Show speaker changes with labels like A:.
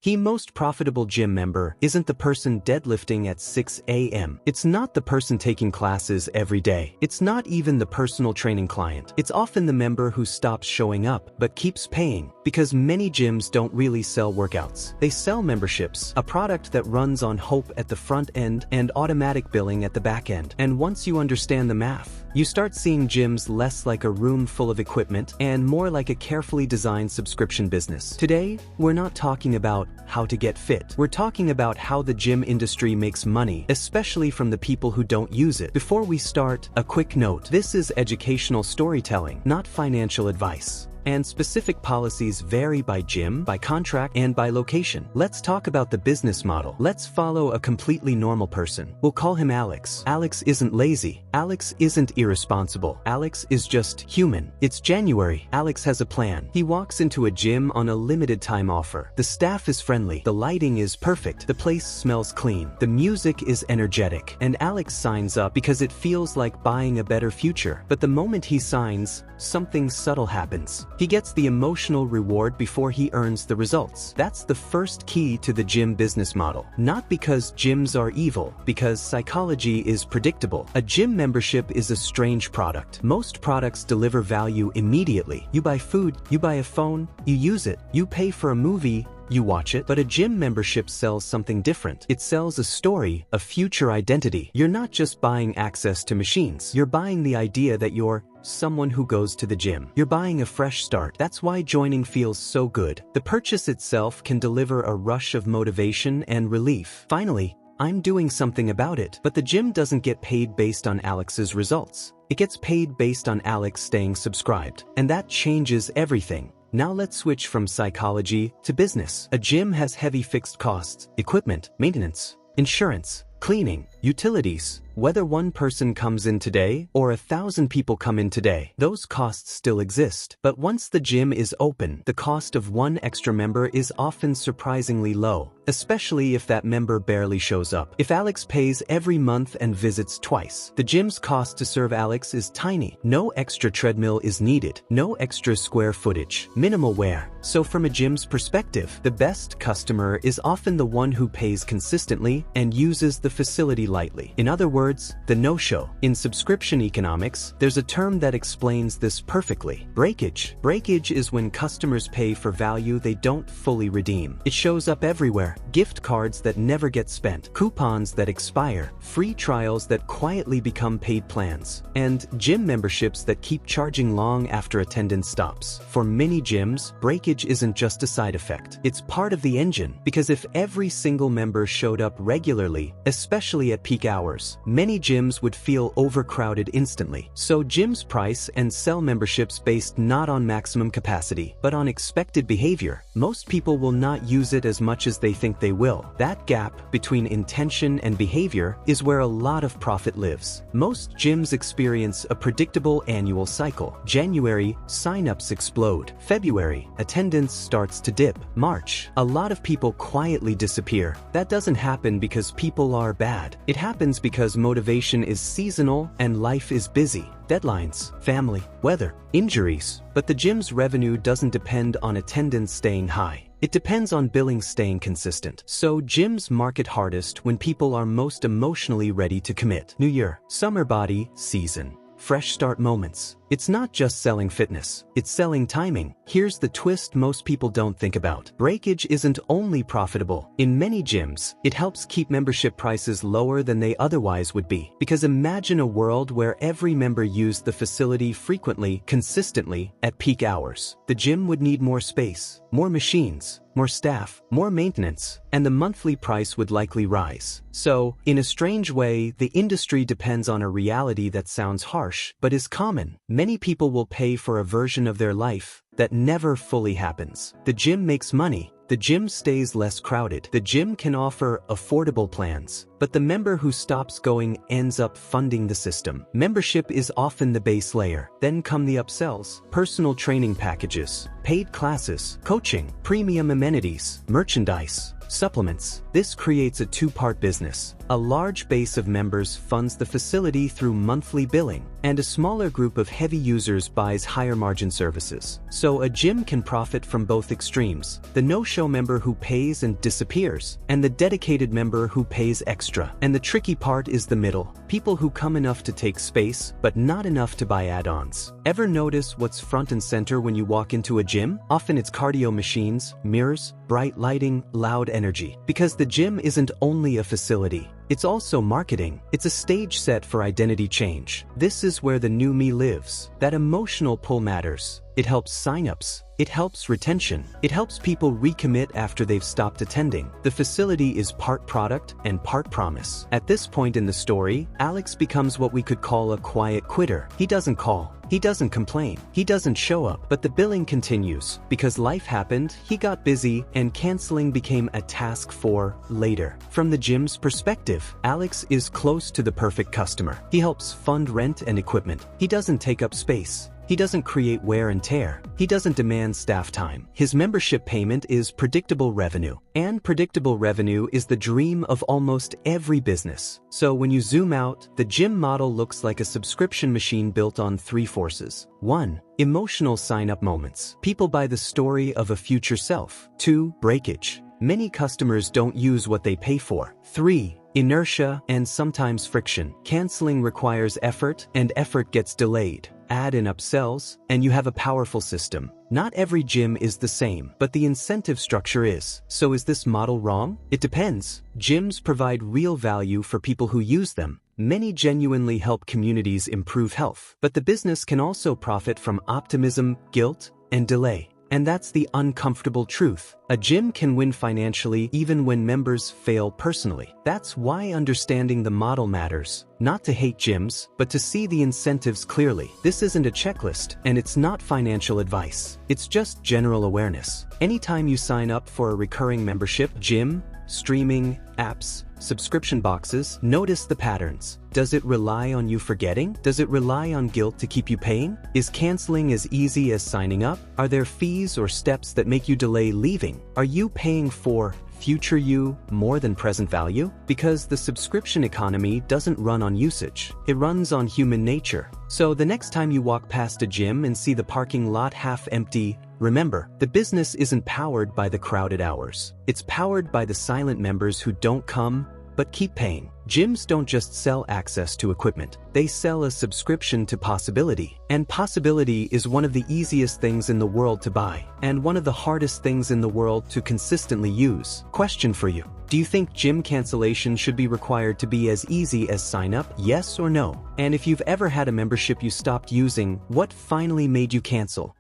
A: The most profitable gym member isn't the person deadlifting at 6 a.m. It's not the person taking classes every day. It's not even the personal training client. It's often the member who stops showing up but keeps paying, because many gyms don't really sell workouts. They sell memberships, a product that runs on hope at the front end and automatic billing at the back end. And once you understand the math, you start seeing gyms less like a room full of equipment and more like a carefully designed subscription business. Today, we're not talking about how to get fit. We're talking about how the gym industry makes money, especially from the people who don't use it. Before we start, a quick note. This is educational storytelling, not financial advice. And specific policies vary by gym, by contract, and by location. Let's talk about the business model. Let's follow a completely normal person. We'll call him Alex. Alex isn't lazy. Alex isn't irresponsible. Alex is just human. It's January. Alex has a plan. He walks into a gym on a limited time offer. The staff is friendly. The lighting is perfect. The place smells clean. The music is energetic. And Alex signs up because it feels like buying a better future. But the moment he signs, something subtle happens. He gets the emotional reward before he earns the results. That's the first key to the gym business model. Not because gyms are evil, because psychology is predictable. A gym membership is a strange product. Most products deliver value immediately. You buy food, you buy a phone, you use it. You pay for a movie, you watch it. But a gym membership sells something different. It sells a story, a future identity. You're not just buying access to machines. You're buying the idea that you're someone who goes to the gym. You're buying a fresh start. That's why joining feels so good. The purchase itself can deliver a rush of motivation and relief. Finally, I'm doing something about it. But the gym doesn't get paid based on Alex's results. It gets paid based on Alex staying subscribed. And that changes everything. Now let's switch from psychology to business. A gym has heavy fixed costs: equipment, maintenance, insurance, cleaning, utilities. Whether one person comes in today or 1,000 people come in today, those costs still exist. But once the gym is open, the cost of one extra member is often surprisingly low, especially if that member barely shows up. If Alex pays every month and visits twice, the gym's cost to serve Alex is tiny. No extra treadmill is needed, no extra square footage, minimal wear. So from a gym's perspective, the best customer is often the one who pays consistently and uses the facility lightly. In other words, the no-show. In subscription economics, there's a term that explains this perfectly: breakage. Breakage is when customers pay for value they don't fully redeem. It shows up everywhere: gift cards that never get spent, coupons that expire, free trials that quietly become paid plans, and gym memberships that keep charging long after attendance stops. For many gyms, breakage isn't just a side effect. It's part of the engine, because if every single member showed up regularly, especially at peak hours, many gyms would feel overcrowded instantly. So gyms price and sell memberships based not on maximum capacity, but on expected behavior. Most people will not use it as much as they think they will. That gap between intention and behavior is where a lot of profit lives. Most gyms experience a predictable annual cycle. January, sign-ups explode. February, attendance starts to dip. March, a lot of people quietly disappear. That doesn't happen because people are bad. It happens because motivation is seasonal and life is busy. Deadlines, family, weather, injuries. But the gym's revenue doesn't depend on attendance staying high. It depends on billing staying consistent. So gyms market hardest when people are most emotionally ready to commit. New year, summer body season, fresh start moments. It's not just selling fitness, it's selling timing. Here's the twist most people don't think about. Breakage isn't only profitable. In many gyms, it helps keep membership prices lower than they otherwise would be. Because imagine a world where every member used the facility frequently, consistently, at peak hours. The gym would need more space, more machines, more staff, more maintenance, and the monthly price would likely rise. So, in a strange way, the industry depends on a reality that sounds harsh, but is common. Many people will pay for a version of their life that never fully happens. The gym makes money. The gym stays less crowded. The gym can offer affordable plans. But the member who stops going ends up funding the system. Membership is often the base layer. Then come the upsells, personal training packages, paid classes, coaching, premium amenities, merchandise. Supplements. This creates a two-part business. A large base of members funds the facility through monthly billing, and a smaller group of heavy users buys higher-margin services. So a gym can profit from both extremes: the no-show member who pays and disappears, and the dedicated member who pays extra. And the tricky part is the middle: people who come enough to take space, but not enough to buy add-ons. Ever notice what's front and center when you walk into a gym? Often it's cardio machines, mirrors, bright lighting, loud energy. Because the gym isn't only a facility, it's also marketing. It's a stage set for identity change. This is where the new me lives. That emotional pull matters. It helps signups. It helps retention. It helps people recommit after they've stopped attending. The facility is part product and part promise. At this point in the story, Alex becomes what we could call a quiet quitter. He doesn't call. He doesn't complain. He doesn't show up. But the billing continues. Because life happened, he got busy, and canceling became a task for later. From the gym's perspective, Alex is close to the perfect customer. He helps fund rent and equipment. He doesn't take up space. He doesn't create wear and tear. He doesn't demand staff time. His membership payment is predictable revenue. And predictable revenue is the dream of almost every business. So when you zoom out, the gym model looks like a subscription machine built on three forces. 1. Emotional sign-up moments. People buy the story of a future self. 2. Breakage. Many customers don't use what they pay for. 3. Inertia and sometimes friction. Canceling requires effort, and effort gets delayed. Add in upsells, and you have a powerful system. Not every gym is the same, but the incentive structure is. So is this model wrong? It depends. Gyms provide real value for people who use them. Many genuinely help communities improve health. But the business can also profit from optimism, guilt, and delay. And that's the uncomfortable truth. A gym can win financially even when members fail personally. That's why understanding the model matters. Not to hate gyms, but to see the incentives clearly. This isn't a checklist, and it's not financial advice. It's just general awareness. Anytime you sign up for a recurring membership, gym, streaming, apps, subscription boxes, notice the patterns. Does it rely on you forgetting? Does it rely on guilt to keep you paying? Is canceling as easy as signing up? Are there fees or steps that make you delay leaving? Are you paying for future you more than present value? Because the subscription economy doesn't run on usage. It runs on human nature. So the next time you walk past a gym and see the parking lot half empty, remember, the business isn't powered by the crowded hours. It's powered by the silent members who don't come, but keep paying. Gyms don't just sell access to equipment. They sell a subscription to possibility. And possibility is one of the easiest things in the world to buy, and one of the hardest things in the world to consistently use. Question for you. Do you think gym cancellation should be required to be as easy as sign up? Yes or no? And if you've ever had a membership you stopped using, what finally made you cancel?